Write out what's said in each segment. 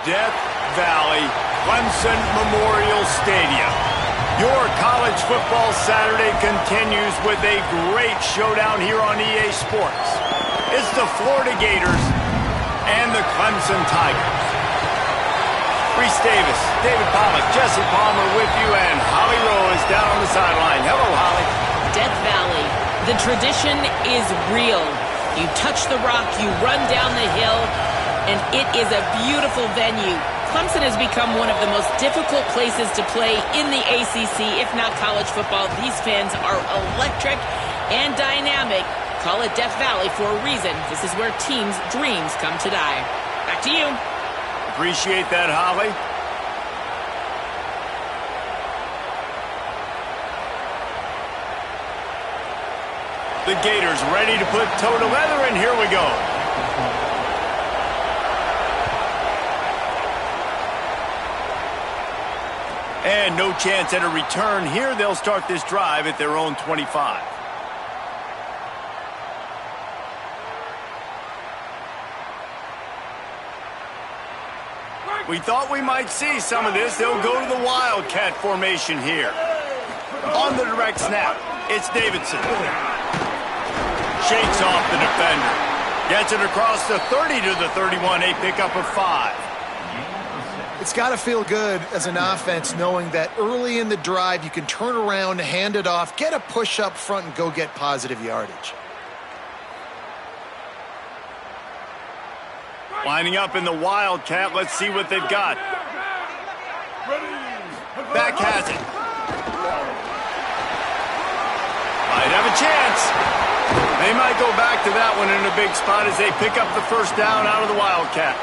Death Valley Clemson Memorial Stadium. Your college football Saturday continues with a great showdown here on EA Sports. It's the Florida Gators and the Clemson Tigers. Reese Davis, David Pollack, Jesse Palmer with you, and Holly Rowe is down on the sideline. Hello, Holly. Death Valley, the tradition is real. You touch the rock, you run down the hill, and it is a beautiful venue. Clemson has become one of the most difficult places to play in the ACC, if not college football. These fans are electric and dynamic. Call it Death Valley for a reason. This is where teams' dreams come to die. Back to you. Appreciate that, Holly. The Gators ready to put toe to leather, and here we go. And no chance at a return here. They'll start this drive at their own 25. We thought we might see some of this. They'll go to the Wildcat formation here. On the direct snap, it's Davidson. Shakes off the defender. Gets it across the 30 to the 31, a pickup of 5. It's got to feel good as an offense knowing that early in the drive you can turn around, hand it off, get a push up front, and go get positive yardage. Lining up in the Wildcat. Let's see what they've got. Back has it. Might have a chance. They might go back to that one in a big spot as they pick up the first down out of the Wildcat.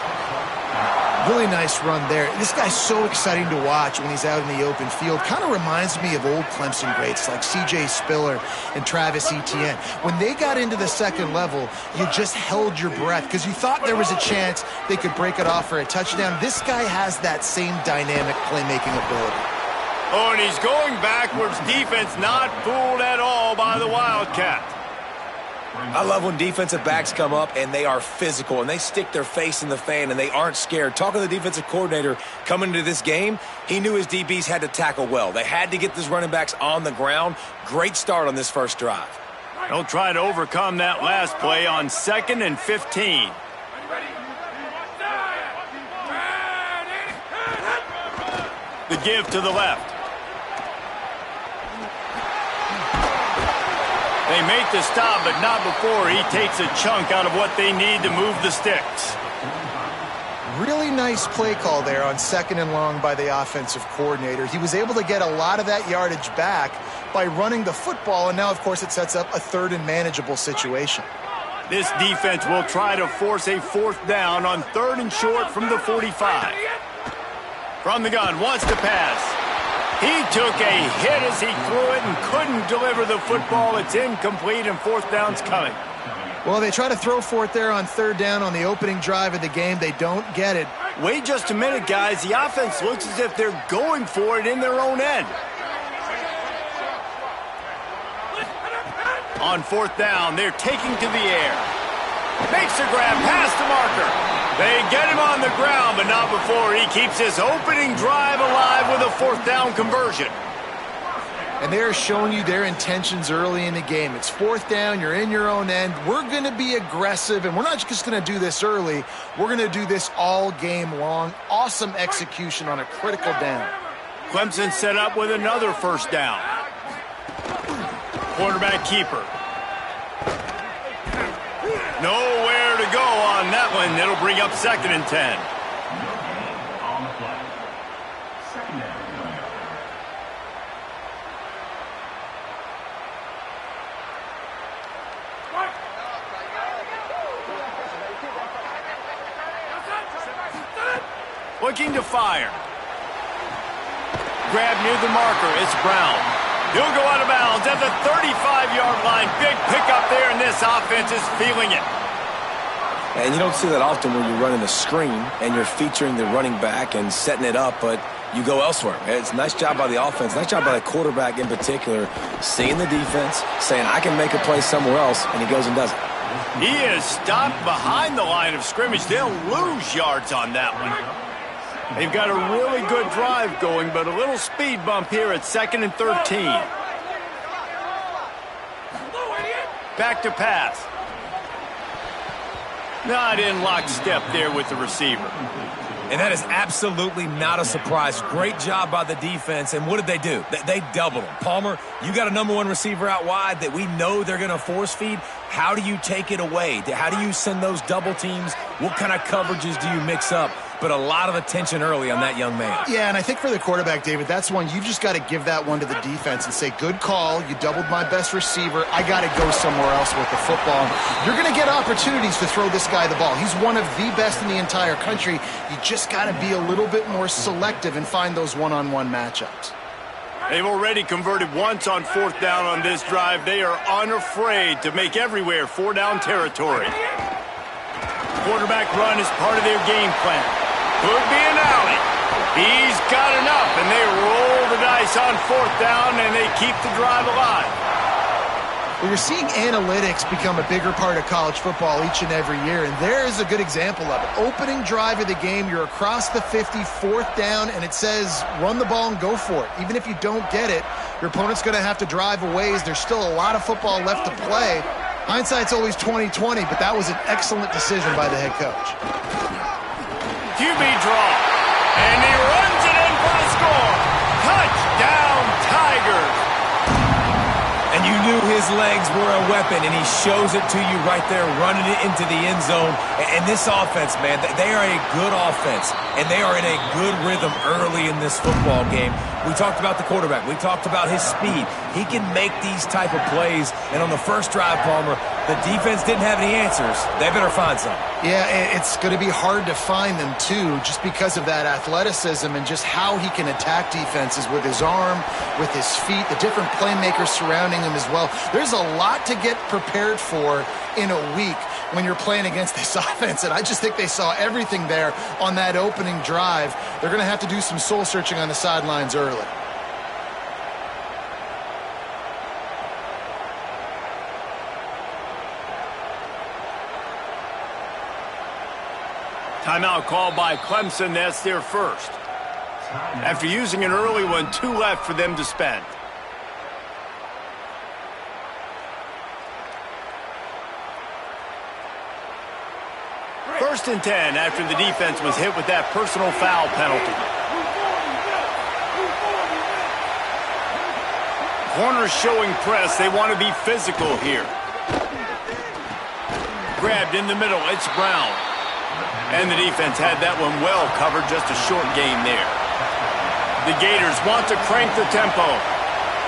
Really nice run there. This guy's so exciting to watch when he's out in the open field. Kind of reminds me of old Clemson greats like C.J. Spiller and Travis Etienne. When they got into the second level, you just held your breath because you thought there was a chance they could break it off for a touchdown. This guy has that same dynamic playmaking ability. Oh, and he's going backwards. Defense not fooled at all by the Wildcat. I love when defensive backs come up and they are physical and they stick their face in the fan and they aren't scared. Talking to the defensive coordinator coming into this game, he knew his DBs had to tackle well. They had to get these running backs on the ground. Great start on this first drive. They'll try to overcome that last play on 2nd and 15. The give to the left. They make the stop, but not before he takes a chunk out of what they need to move the sticks. Really nice play call there on 2nd and long by the offensive coordinator. He was able to get a lot of that yardage back by running the football, and now, of course, it sets up a 3rd and manageable situation. This defense will try to force a 4th down on 3rd and short from the 45. From the gun, wants to pass. He took a hit as he threw it and couldn't deliver the football. It's incomplete, and 4th down's coming. Well, they try to throw for it there on 3rd down on the opening drive of the game. They don't get it. Wait just a minute, guys. The offense looks as if they're going for it in their own end. On 4th down, they're taking to the air. Makes a grab past the marker. They get him on the ground, but not before he keeps his opening drive alive with a 4th down conversion. And they're showing you their intentions early in the game. It's 4th down, you're in your own end. We're going to be aggressive, and we're not just going to do this early. We're going to do this all game long. Awesome execution on a critical down. Clemson set up with another 1st down. Quarterback keeper. Nowhere to go on that one. It'll bring up 2nd and 10. Looking to fire. Grab near the marker. It's Brown. He'll go out of bounds at the 35-yard line. Big pickup there, and this offense is feeling it. And you don't see that often when you're running a screen and you're featuring the running back and setting it up, but you go elsewhere. It's a nice job by the offense, nice job by the quarterback in particular, seeing the defense, saying, I can make a play somewhere else, and he goes and does it. He is stopped behind the line of scrimmage. They'll lose yards on that one. They've got a really good drive going, but a little speed bump here at 2nd and 13. Back to pass. Not in lockstep there with the receiver. And that is absolutely not a surprise. Great job by the defense. And what did they do? They doubled him. Palmer, you got a #1 receiver out wide that we know they're going to force feed. How do you take it away? How do you send those double teams? What kind of coverages do you mix up? But a lot of attention early on that young man. Yeah, and I think for the quarterback, David, that's one you've just got to give that one to the defense and say, good call. You doubled my best receiver. I got to go somewhere else with the football. You're going to get opportunities to throw this guy the ball. He's one of the best in the entire country. You just got to be a little bit more selective and find those one-on-one matchups. They've already converted once on 4th down on this drive. They are unafraid to make everywhere 4-down territory. Quarterback run is part of their game plan. Could be an alley. He's got enough, and they roll the dice on 4th down, and they keep the drive alive. Well, you're seeing analytics become a bigger part of college football each and every year, and there is a good example of it. Opening drive of the game, you're across the 50, 4th down, and it says run the ball and go for it. Even if you don't get it, your opponent's going to have to drive a ways. There's still a lot of football left to play. Hindsight's always 20/20, but that was an excellent decision by the head coach. QB draw, and he runs it in for the score. Touchdown, Tigers. And you knew his legs were a weapon, and he shows it to you right there, running it into the end zone. And this offense, man, they are a good offense, and they are in a good rhythm early in this football game. We talked about the quarterback. We talked about his speed. He can make these type of plays. And on the first drive, Palmer, the defense didn't have any answers. They better find some. Yeah, it's going to be hard to find them, too, just because of that athleticism and just how he can attack defenses with his arm, with his feet, the different playmakers surrounding him as well. There's a lot to get prepared for in a week when you're playing against this offense, and I just think they saw everything there on that opening drive. They're going to have to do some soul-searching on the sidelines early. Timeout called by Clemson. That's their first. After using an early one, 2 left for them to spend. First and 10 after the defense was hit with that personal foul penalty. Corners showing press. They want to be physical here. Grabbed in the middle. It's Brown. And the defense had that one well covered. Just a short gain there. The Gators want to crank the tempo.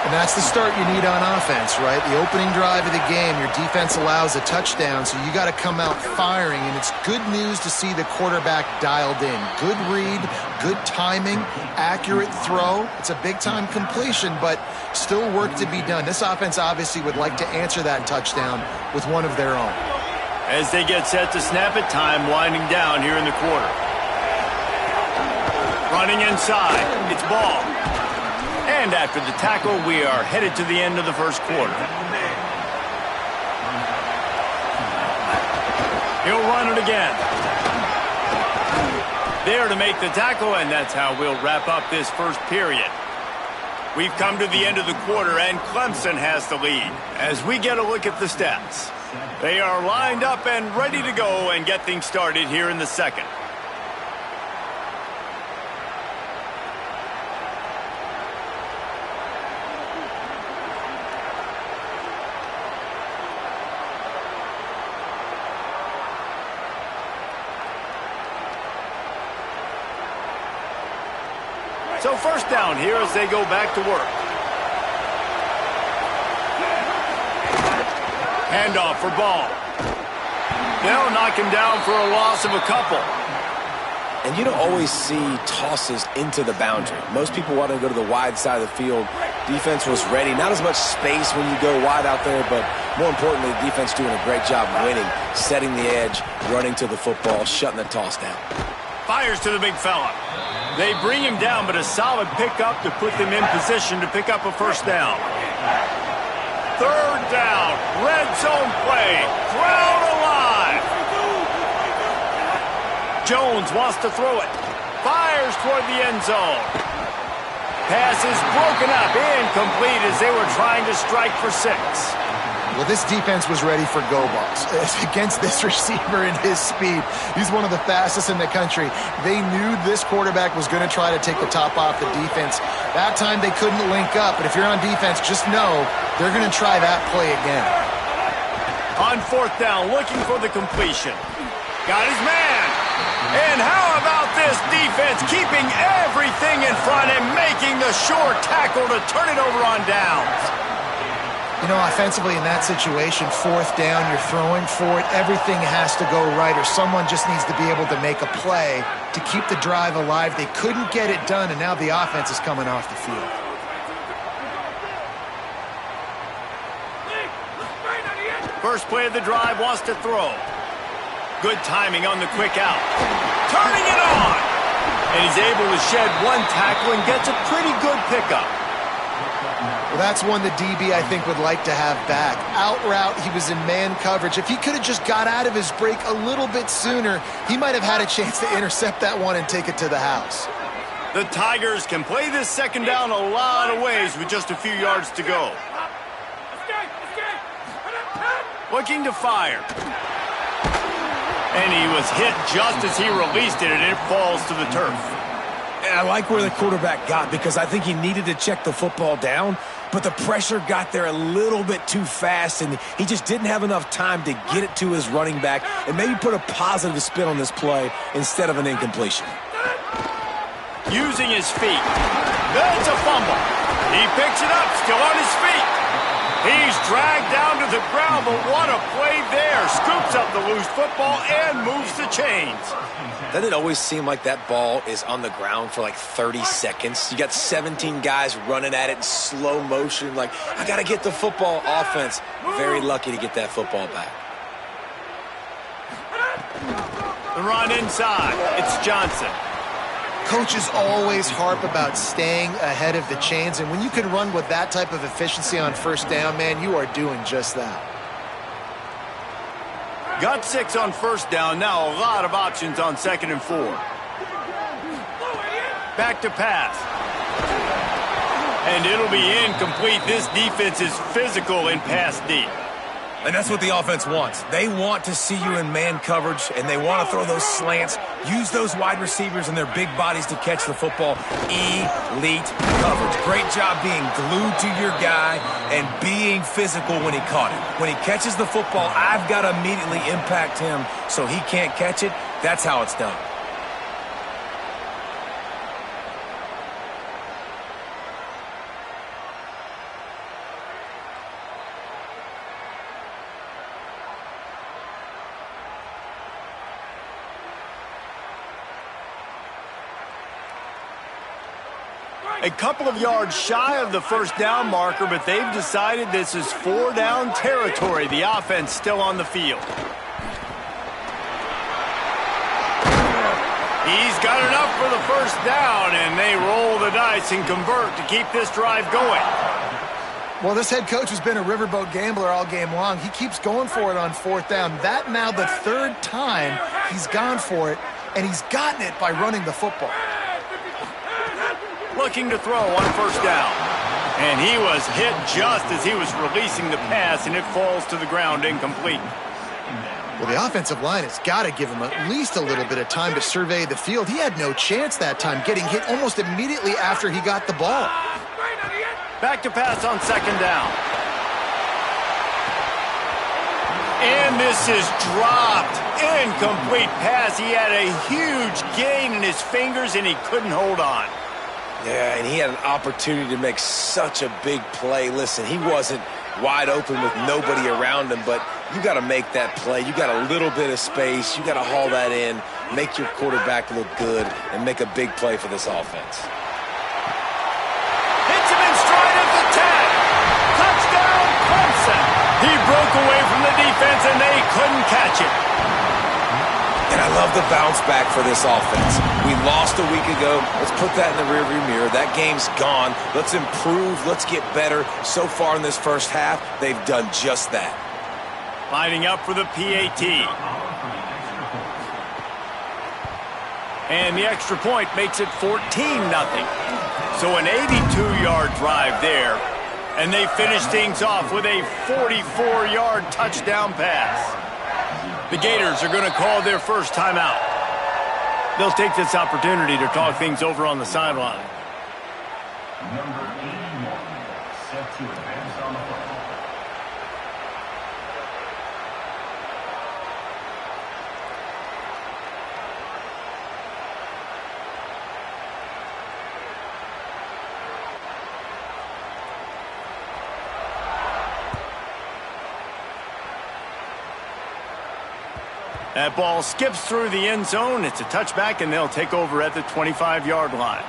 And that's the start you need on offense, right? The opening drive of the game, your defense allows a touchdown, so you got to come out firing, and it's good news to see the quarterback dialed in. Good read, good timing, accurate throw. It's a big-time completion, but still work to be done. This offense obviously would like to answer that touchdown with one of their own. As they get set to snap it, time winding down here in the quarter. Running inside, it's ball. And after the tackle, we are headed to the end of the first quarter. He'll run it again. There to make the tackle, and that's how we'll wrap up this first period. We've come to the end of the quarter, and Clemson has the lead. As we get a look at the stats, they are lined up and ready to go and get things started here in the second. So first down here as they go back to work. Handoff for Ball. They'll knock him down for a loss of a couple. And you don't always see tosses into the boundary. Most people want to go to the wide side of the field. Defense was ready. Not as much space when you go wide out there, but more importantly, the defense doing a great job winning, setting the edge, running to the football, shutting the toss down. Fires to the big fella. They bring him down, but a solid pickup to put them in position to pick up a first down. Third down, red zone play, crowd alive. Jones wants to throw it, fires toward the end zone. Pass is broken up, incomplete as they were trying to strike for 6. Well, this defense was ready for go balls. Against this receiver and his speed, he's one of the fastest in the country. They knew this quarterback was going to try to take the top off the defense. That time they couldn't link up, but if you're on defense, just know they're going to try that play again. On 4th down, looking for the completion. Got his man. And how about this defense keeping everything in front and making the sure tackle to turn it over on downs? You know, offensively in that situation, 4th down, you're throwing for it. Everything has to go right, or someone just needs to be able to make a play to keep the drive alive. They couldn't get it done, and now the offense is coming off the field. First play of the drive, wants to throw. Good timing on the quick out. Turning it on! And he's able to shed one tackle and gets a pretty good pickup. Well, that's one the DB, I think, would like to have back. Out route, he was in man coverage. If he could have just got out of his break a little bit sooner, he might have had a chance to intercept that one and take it to the house. The Tigers can play this 2nd down a lot of ways with just a few yards to go. Looking to fire. And he was hit just as he released it, and it falls to the turf. And I like where the quarterback got because I think he needed to check the football down, but the pressure got there a little bit too fast, and he just didn't have enough time to get it to his running back and maybe put a positive spin on this play instead of an incompletion. Using his feet. That's a fumble. He picks it up, still on his feet. He's dragged down to the ground, but what a play there. Scoops up the loose football and moves the chains. Doesn't it always seem like that ball is on the ground for like 30 seconds? You got 17 guys running at it in slow motion. Like, I got to get the football. Offense, very lucky to get that football back. The run inside. It's Johnson. Coaches always harp about staying ahead of the chains, and when you can run with that type of efficiency on 1st down, man, you are doing just that. Got 6 on 1st down. Now a lot of options on 2nd and 4. Back to pass. And it'll be incomplete. This defense is physical in pass deep. And that's what the offense wants. They want to see you in man coverage, and they want to throw those slants, use those wide receivers and their big bodies to catch the football. Elite coverage. Great job being glued to your guy and being physical when he caught it. When he catches the football, I've got to immediately impact him so he can't catch it. That's how it's done. A couple of yards shy of the 1st down marker, but they've decided this is 4 down territory. The offense still on the field. He's got enough for the 1st down, and they roll the dice and convert to keep this drive going. Well, this head coach has been a riverboat gambler all game long. He keeps going for it on 4th down. That now the 3rd time he's gone for it, and he's gotten it by running the football. Looking to throw on 1st down. And he was hit just as he was releasing the pass, and it falls to the ground incomplete. Well, the offensive line has got to give him at least a little bit of time to survey the field. He had no chance that time, getting hit almost immediately after he got the ball. Back to pass on 2nd down. And this is dropped. Incomplete pass. He had a huge gain in his fingers, and he couldn't hold on. Yeah, and he had an opportunity to make such a big play. Listen, he wasn't wide open with nobody around him, but you got to make that play. You got a little bit of space. You got to haul that in, make your quarterback look good, and make a big play for this offense. Hits him in stride at the 10. Touchdown, Clemson. He broke away from the defense, and they couldn't catch it. And I love the bounce back for this offense. We lost a week ago. Let's put that in the rearview mirror. That game's gone. Let's improve. Let's get better. So far in this 1st half, they've done just that. Lining up for the PAT. And the extra point makes it 14-0. So an 82-yard drive there. And they finish things off with a 44-yard touchdown pass. The Gators are going to call their first timeout. They'll take this opportunity to talk things over on the sideline. Number 81, set to advance on the football. That ball skips through the end zone. It's a touchback, and they'll take over at the 25-yard line.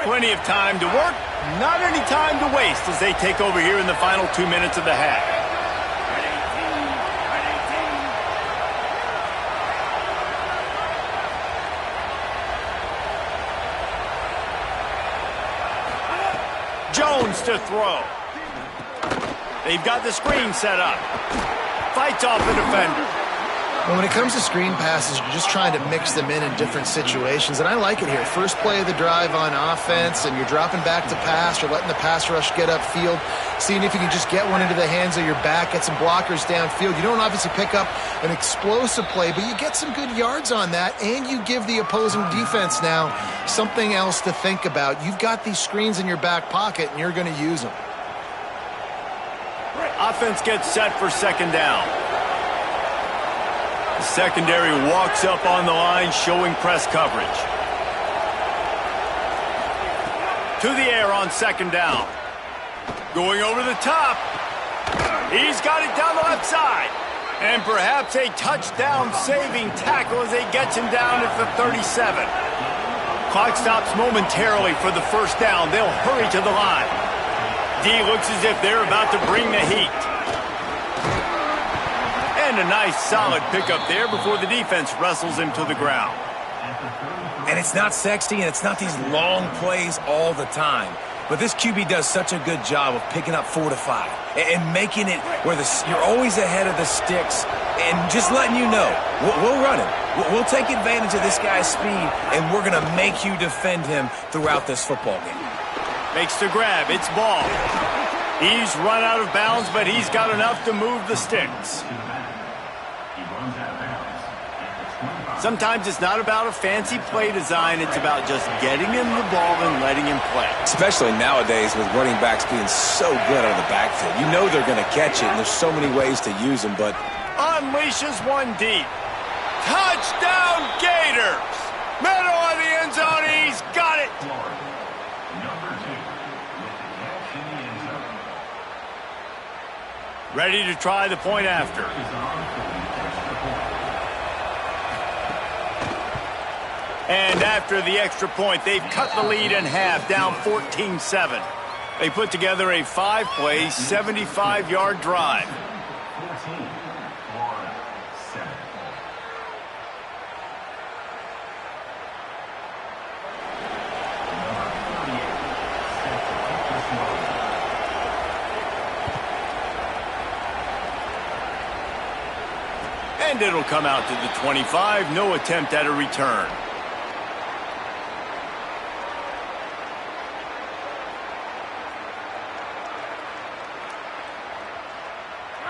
Plenty of time to work, not any time to waste as they take over here in the final 2 minutes of the half. Jones to throw. They've got the screen set up. Fights off the defender. Well, when it comes to screen passes, you're just trying to mix them in different situations, and I like it here. First play of the drive on offense, and you're dropping back to pass, or letting the pass rush get upfield, seeing if you can just get one into the hands of your back, get some blockers downfield. You don't obviously pick up an explosive play, but you get some good yards on that, and you give the opposing defense now something else to think about. You've got these screens in your back pocket, and you're going to use them. Offense gets set for second down. The secondary walks up on the line, showing press coverage. To the air on second down. Going over the top. He's got it down the left side. And perhaps a touchdown-saving tackle as he gets him down at the 37. Clock stops momentarily for the first down. They'll hurry to the line. D looks as if they're about to bring the heat. And a nice solid pickup there before the defense wrestles him to the ground. And it's not sexy, and it's not these long plays all the time. But this QB does such a good job of picking up 4 to 5 and making it where you're always ahead of the sticks and just letting you know, we'll run him. We'll take advantage of this guy's speed, and we're going to make you defend him throughout this football game. Makes the grab. It's ball. He's run out of bounds, but he's got enough to move the sticks. Sometimes it's not about a fancy play design. It's about just getting him the ball and letting him play. Especially nowadays with running backs being so good out of the backfield. You know they're going to catch it, and there's so many ways to use them, but... Unleashes one deep. Touchdown, Gators! Middle of the end zone, he's got it! Ready to try the point after. And after the extra point, they've cut the lead in half, down 14-7. They put together a 5-play, 75-yard drive. And it'll come out to the 25, no attempt at a return.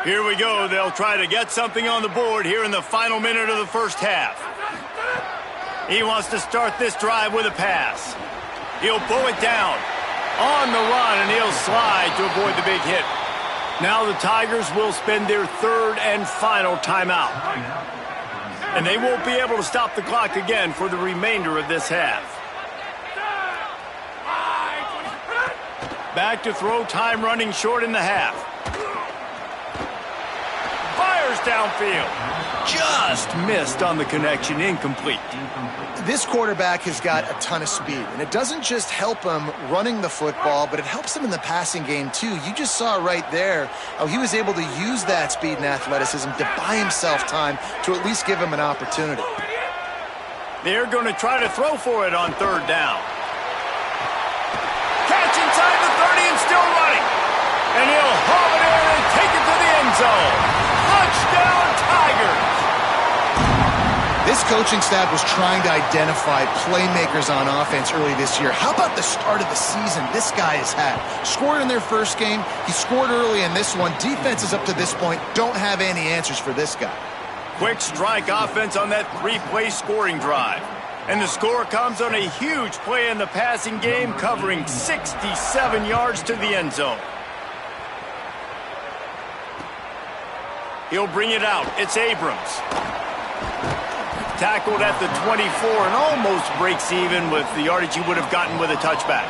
Here we go. They'll try to get something on the board here in the final minute of the first half. He wants to start this drive with a pass. He'll pull it down on the run, and he'll slide to avoid the big hit. Now the Tigers will spend their third and final timeout. And they won't be able to stop the clock again for the remainder of this half. Back to throw, time running short in the half. Fires downfield. Just missed on the connection, incomplete. This quarterback has got a ton of speed, and it doesn't just help him running the football, but it helps him in the passing game too. You just saw right there how he was able to use that speed and athleticism to buy himself time to at least give him an opportunity. They're going to try to throw for it on third down. Catch inside the 30 and still running. And he'll haul it in and take it to the end zone. Touchdown, Tigers! This coaching staff was trying to identify playmakers on offense early this year. How about the start of the season this guy has had? Scored in their first game. He scored early in this one. Defenses up to this point don't have any answers for this guy. Quick strike offense on that 3-play scoring drive. And the score comes on a huge play in the passing game, covering 67 yards to the end zone. He'll bring it out. It's Abrams. Tackled at the 24 and almost breaks even with the yardage he would have gotten with a touchback.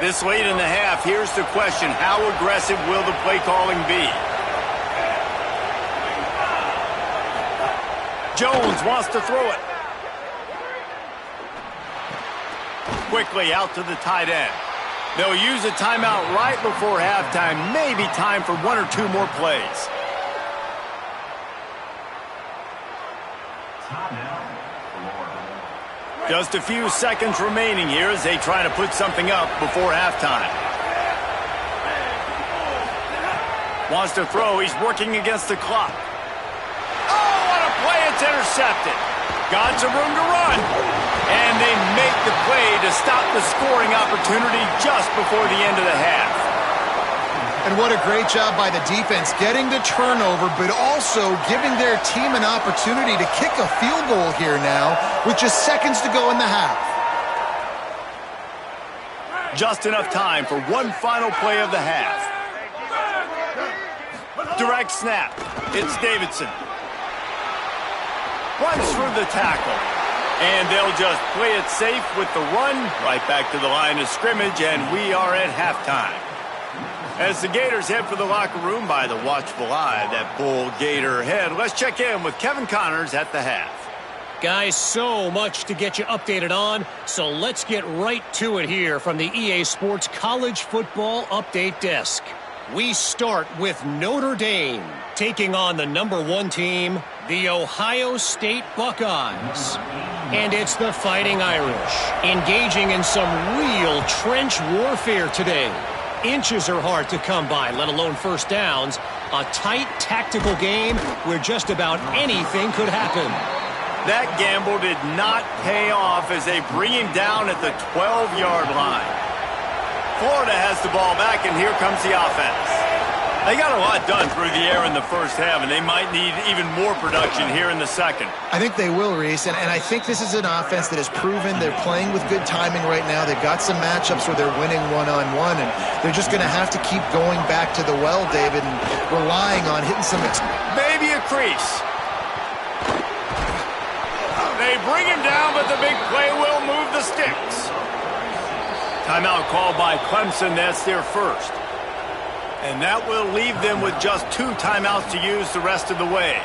This late in the half, here's the question. How aggressive will the play calling be? Jones wants to throw it. Quickly out to the tight end. They'll use a timeout right before halftime. Maybe time for one or two more plays. Just a few seconds remaining here as they try to put something up before halftime. Wants to throw. He's working against the clock. Oh, what a play. It's intercepted. Got some room to run. And they make the play to stop the scoring opportunity just before the end of the half. And what a great job by the defense getting the turnover, but also giving their team an opportunity to kick a field goal here now with just seconds to go in the half. Just enough time for one final play of the half. Direct snap. It's Davidson. Runs through the tackle. And they'll just play it safe with the run right back to the line of scrimmage, and we are at halftime. As the Gators head for the locker room by the watchful eye, that Bull Gator head, let's check in with Kevin Connors at the half. Guys, so much to get you updated on, so let's get right to it here from the EA Sports College Football Update Desk. We start with Notre Dame taking on the #1 team, the Ohio State Buckeyes. And it's the Fighting Irish engaging in some real trench warfare today. Inches are hard to come by, let alone first downs. A tight tactical game where just about anything could happen. That gamble did not pay off as they bring him down at the 12-yard line. Florida has the ball back, and here comes the offense. They got a lot done through the air in the first half, and they might need even more production here in the second. I think they will, Reese, and I think this is an offense that has proven they're playing with good timing right now. They've got some matchups where they're winning one-on-one, and they're just going to have to keep going back to the well, David, and relying on hitting some... Maybe a crease. They bring him down, but the big play will move the sticks. Timeout called by Clemson. That's their first. And that will leave them with just 2 timeouts to use the rest of the way.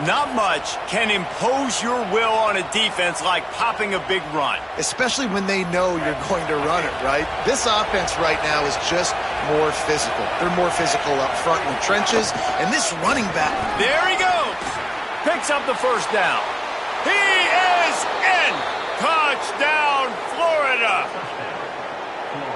Not much can impose your will on a defense like popping a big run. Especially when they know you're going to run it, right? This offense right now is just more physical. They're more physical up front in the trenches. And this running back... There he goes. Picks up the first down. He is in. Touchdown, Florida.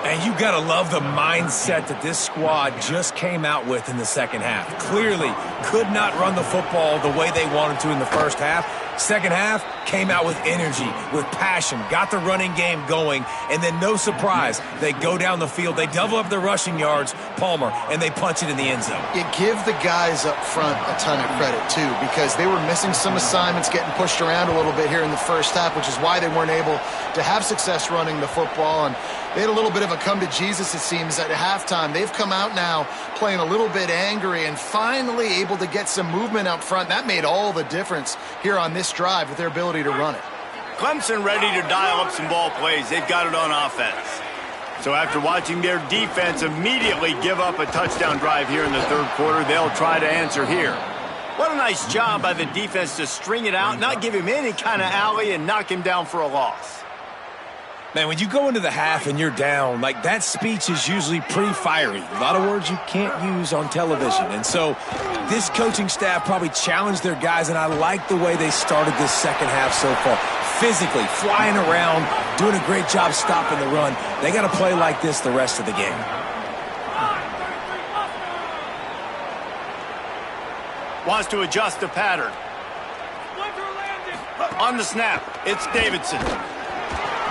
And you got to love the mindset that this squad just came out with in the second half. Clearly could not run the football the way they wanted to in the first half. Second half came out with energy, with passion, got the running game going, and then no surprise, they go down the field, they double up their rushing yards, Palmer, and they punch it in the end zone. You give the guys up front a ton of credit, too, because they were missing some assignments, getting pushed around a little bit here in the first half, which is why they weren't able to have success running the football. And they had a little bit of a come to Jesus, it seems, at halftime. They've come out now playing a little bit angry and finally able to get some movement up front. That made all the difference here on this drive with their ability to run it. Clemson ready to dial up some ball plays. They've got it on offense. So after watching their defense immediately give up a touchdown drive here in the third quarter, they'll try to answer here. What a nice job by the defense to string it out, not give him any kind of alley, and knock him down for a loss. Man, when you go into the half and you're down, like that speech is usually pretty fiery. A lot of words you can't use on television. And so this coaching staff probably challenged their guys, and I like the way they started this second half so far. Physically, flying around, doing a great job stopping the run. They got to play like this the rest of the game. Wants to adjust the pattern. On the snap, it's Davidson.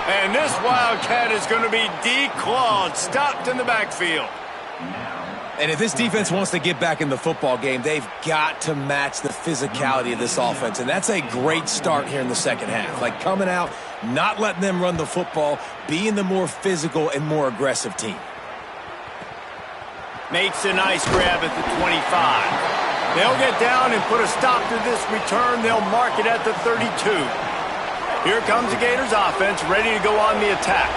And this Wildcat is going to be declawed, stopped in the backfield. And if this defense wants to get back in the football game, they've got to match the physicality of this offense. And that's a great start here in the second half. Like coming out, not letting them run the football, being the more physical and more aggressive team. Makes a nice grab at the 25. They'll get down and put a stop to this return. They'll mark it at the 32. Here comes the Gators offense, ready to go on the attack.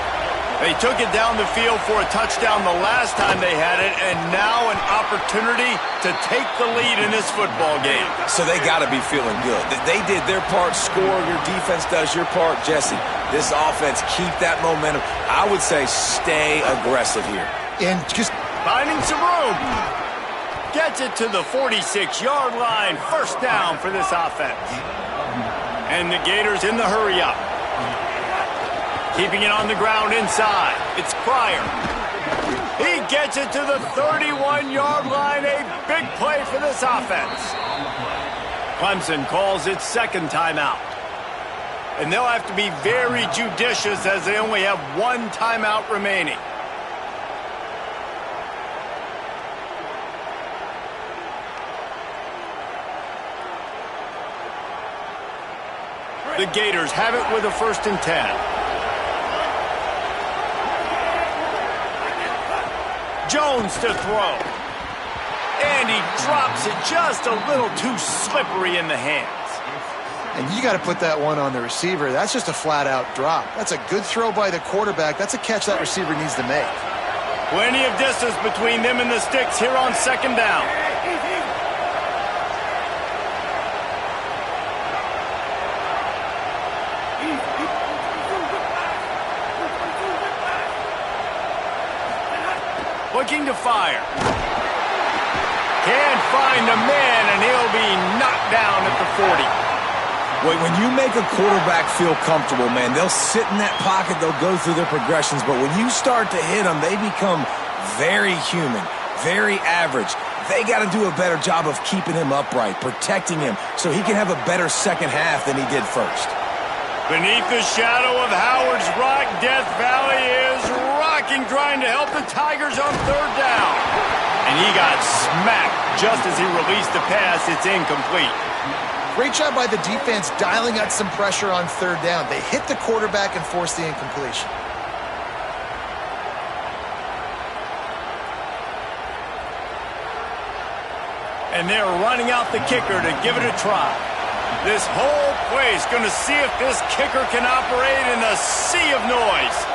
They took it down the field for a touchdown the last time they had it, and now an opportunity to take the lead in this football game. So they got to be feeling good. They did their part, score. Your defense does your part, Jesse. This offense, keep that momentum. I would say stay aggressive here. And just finding some room. Gets it to the 46-yard line. First down for this offense. And the Gators in the hurry-up. Keeping it on the ground inside. It's Pryor. He gets it to the 31-yard line. A big play for this offense. Clemson calls its second timeout. And they'll have to be very judicious as they only have one timeout remaining. The Gators have it with a 1st and 10. Jones to throw. And he drops it just a little too slippery in the hands. And you got to put that one on the receiver. That's just a flat-out drop. That's a good throw by the quarterback. That's a catch that receiver needs to make. Plenty of distance between them and the sticks here on second down. Looking to fire. Can't find a man, and he'll be knocked down at the 40. When you make a quarterback feel comfortable, man, they'll sit in that pocket, they'll go through their progressions, but when you start to hit them, they become very human, very average. They got to do a better job of keeping him upright, protecting him, so he can have a better second half than he did first. Beneath the shadow of Howard's Rock, Death Valley is rocking, trying to help the Tigers on third down. And he got smacked just as he released the pass. It's incomplete. Great job by the defense dialing out some pressure on third down. They hit the quarterback and forced the incompletion. And they're running out the kicker to give it a try. This whole place going to see if this kicker can operate in a sea of noise.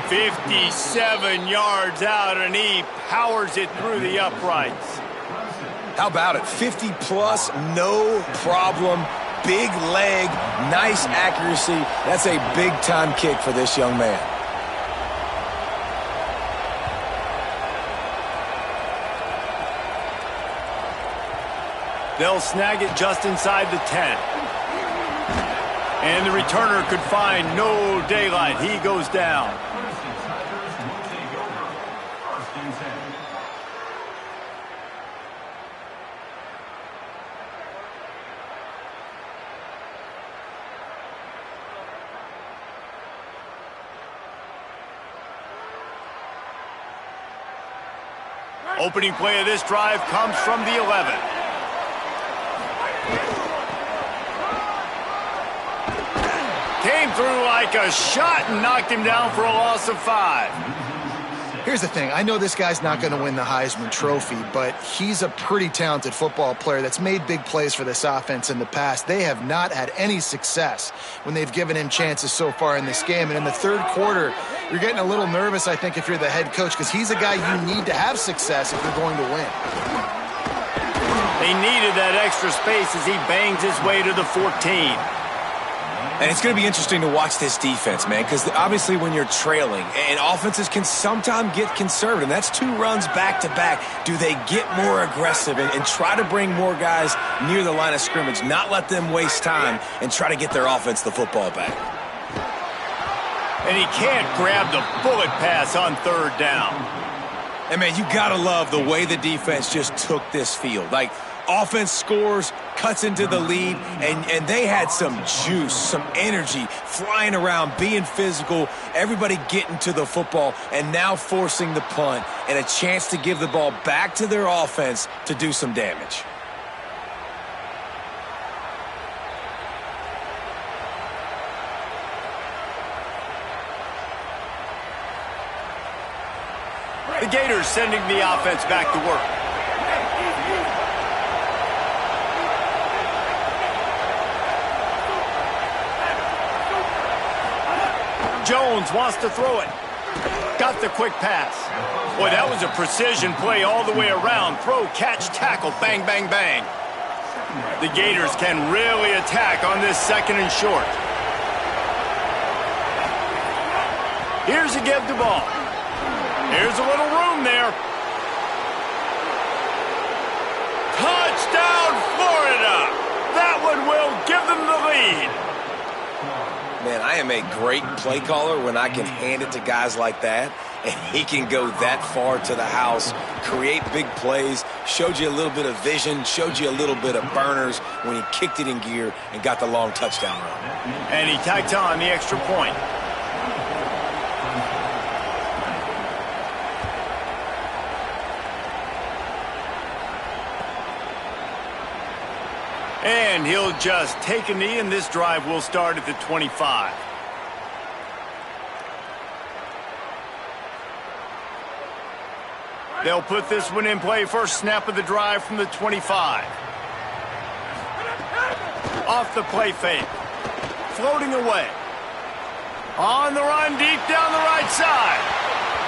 "57 yards out, and he powers it through the uprights." How about it? 50-plus, no problem. Big leg, nice accuracy. That's a big-time kick for this young man. They'll snag it just inside the 10. And the returner could find no daylight. He goes down. Opening play of this drive comes from the 11. Came through like a shot and knocked him down for a loss of 5. Here's the thing. I know this guy's not going to win the Heisman Trophy, but he's a pretty talented football player that's made big plays for this offense in the past. They have not had any success when they've given him chances so far in this game. And in the third quarter, you're getting a little nervous, I think, if you're the head coach, because he's a guy you need to have success if you're going to win. They needed that extra space as he bangs his way to the 14. And it's going to be interesting to watch this defense, man, because obviously when you're trailing, and offenses can sometimes get conservative, and that's 2 runs back-to-back. Do they get more aggressive and try to bring more guys near the line of scrimmage, not let them waste time, and try to get their offense the football back? And he can't grab the bullet pass on 3rd down. And, man, you got to love the way the defense just took this field. Like, offense scores, cuts into the lead, and they had some juice, some energy, flying around, being physical, everybody getting to the football, and now forcing the punt and a chance to give the ball back to their offense to do some damage. The Gators sending the offense back to work. Jones wants to throw it. Got the quick pass. Boy, that was a precision play all the way around. Throw, catch, tackle, bang, bang, bang. The Gators can really attack on this 2nd and short. Here's a give the ball. Here's a little room there. Touchdown, Florida! That one will give them the lead. Man, I am a great play caller when I can hand it to guys like that, and he can go that far to the house, create big plays, showed you a little bit of vision, showed you a little bit of burners when he kicked it in gear and got the long touchdown run. And he tacked on the extra point. And he'll just take a knee, and this drive will start at the 25. They'll put this one in play. First snap of the drive from the 25. Off the play fake. Floating away. On the run, deep down the right side.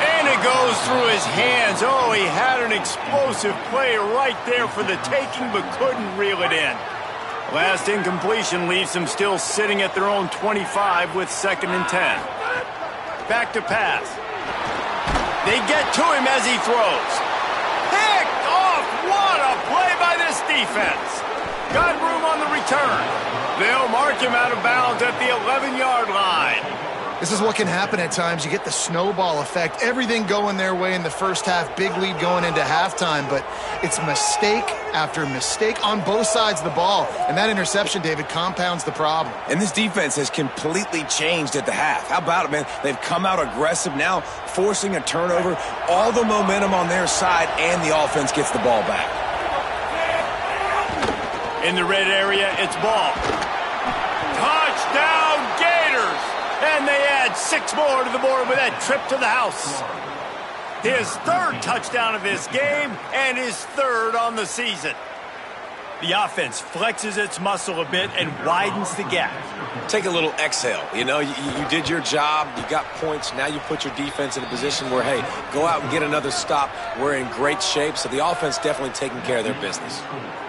And it goes through his hands. Oh, he had an explosive play right there for the taking, but couldn't reel it in. Last incompletion leaves them still sitting at their own 25 with 2nd and 10. Back to pass. They get to him as he throws. Picked off. What a play by this defense. Got room on the return. They'll mark him out of bounds at the 11-yard line. This is what can happen at times. You get the snowball effect. Everything going their way in the first half. Big lead going into halftime, but it's mistake after mistake on both sides of the ball. And that interception, David, compounds the problem. And this defense has completely changed at the half. How about it, man? They've come out aggressive now, forcing a turnover. All the momentum on their side, and the offense gets the ball back. In the red area, it's ball. Touchdown, Gators! And they add 6 more to the board with that trip to the house. His 3rd touchdown of this game and his 3rd on the season. The offense flexes its muscle a bit and widens the gap. Take a little exhale. You know, you did your job. You got points. Now you put your defense in a position where, hey, go out and get another stop. We're in great shape. So the offense definitely taking care of their business.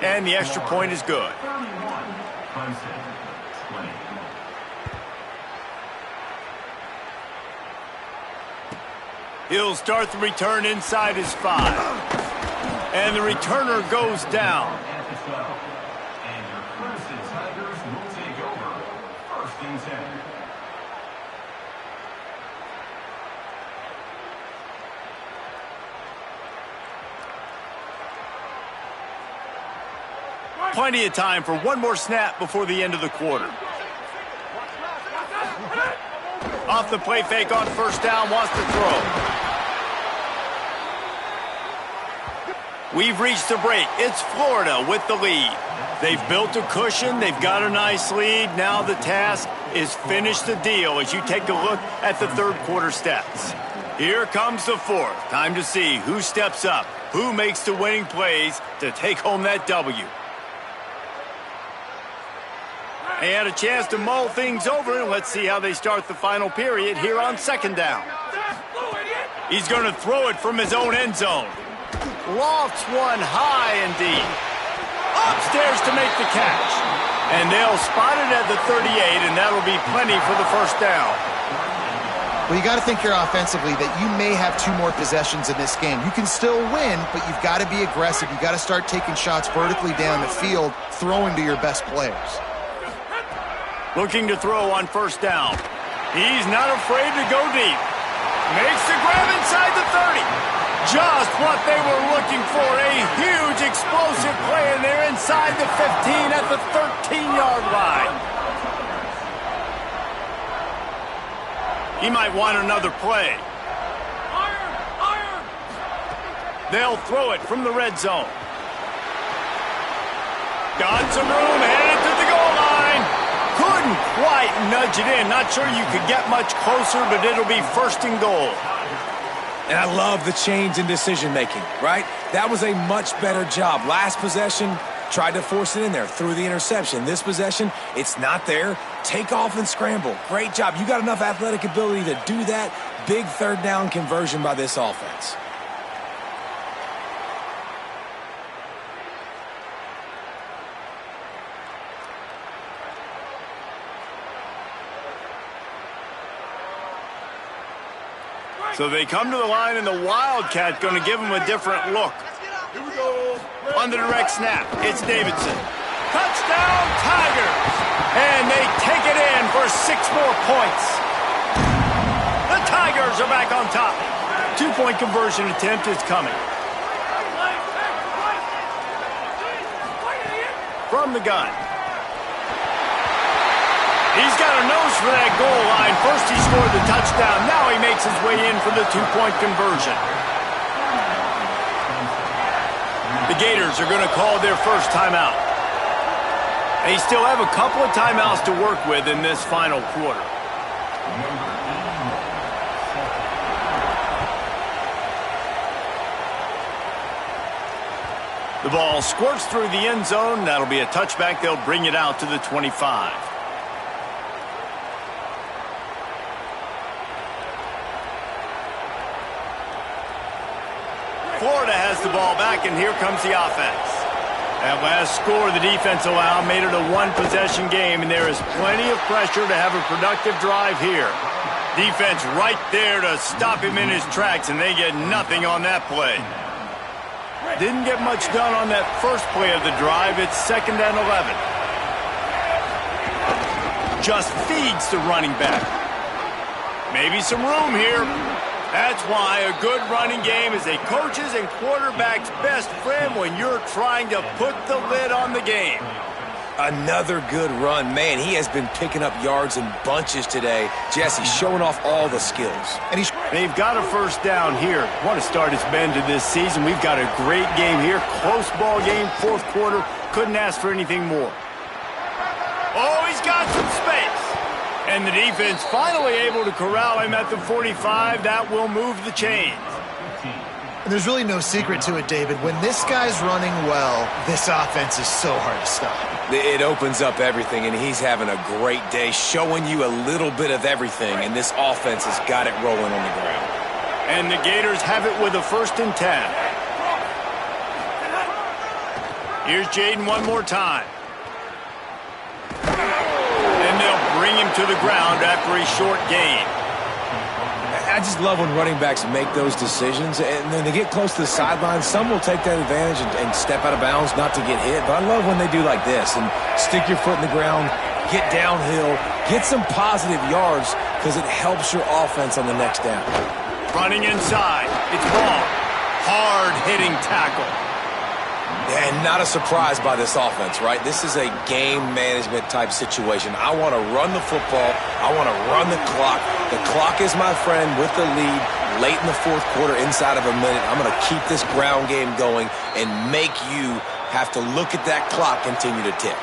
And the extra point is good. He'll start the return inside his 5. And the returner goes down. At the 12. And your Crimson Tigers will take over. 1st and 10. Plenty of time for one more snap before the end of the quarter. Off the play fake on 1st down, wants to throw. We've reached the break. It's Florida with the lead. They've built a cushion. They've got a nice lead. Now the task is finish the deal as you take a look at the 3rd quarter stats. Here comes the 4th. Time to see who steps up, who makes the winning plays to take home that W. They had a chance to mull things over, and let's see how they start the final period here on 2nd down. He's going to throw it from his own end zone. Lofts one high and deep. Upstairs to make the catch. And they'll spot it at the 38, and that'll be plenty for the first down. Well, you got to think here offensively that you may have 2 more possessions in this game. You can still win, but you've got to be aggressive. You've got to start taking shots vertically down the field, throwing to your best players. Looking to throw on first down. He's not afraid to go deep. Makes the grab inside the 30. Just what they were looking for. A huge explosive play, and they're inside the 15 at the 13-yard line. He might want another play. They'll throw it from the red zone. Got some room, headed to the goal line. Couldn't quite nudge it in. Not sure you could get much closer, but it'll be first and goal. And I love the change in decision-making, right? That was a much better job. Last possession, tried to force it in there, threw the interception. This possession, it's not there. Take off and scramble. Great job. You got enough athletic ability to do that. Big third down conversion by this offense. So they come to the line, and the Wildcat going to give them a different look. On the direct snap, it's Davidson. Touchdown, Tigers! And they take it in for 6 more points. The Tigers are back on top. 2-point conversion attempt is coming. From the gun. He's got a nose for that goal line. First he scored the touchdown. Now he makes his way in for the 2-point conversion. The Gators are going to call their first timeout. They still have a couple of timeouts to work with in this final quarter. The ball squirts through the end zone. That'll be a touchback. They'll bring it out to the 25. Florida has the ball back, and here comes the offense. That last score the defense allowed made it a 1-possession game, and there is plenty of pressure to have a productive drive here. Defense right there to stop him in his tracks, and they get nothing on that play. Didn't get much done on that first play of the drive. It's 2nd and 11. Just feeds the running back. Maybe some room here. That's why a good running game is a coach's and quarterback's best friend when you're trying to put the lid on the game. Another good run. Man, he has been picking up yards in bunches today. Jesse showing off all the skills. And they've got a first down here. What a start it's been to this season. We've got a great game here. Close ball game, 4th quarter. Couldn't ask for anything more. Oh, he's got some space. And the defense finally able to corral him at the 45. That will move the chains. And there's really no secret to it, David. When this guy's running well, this offense is so hard to stop. It opens up everything, and he's having a great day, showing you a little bit of everything, and this offense has got it rolling on the ground. And the Gators have it with a 1st and 10. Here's Jaden one more time. And they'll bring him to the ground after a short gain. I just love when running backs make those decisions, and then they get close to the sideline. Some will take that advantage and step out of bounds not to get hit, but I love when they do like this and stick your foot in the ground, get downhill, get some positive yards because it helps your offense on the next down. Running inside. It's wrong. Hard-hitting tackle. And not a surprise by this offense, right? This is a game management type situation. I want to run the football. I want to run the clock. The clock is my friend with the lead late in the 4th quarter, inside of a minute. I'm going to keep this ground game going and make you have to look at that clock continue to tick.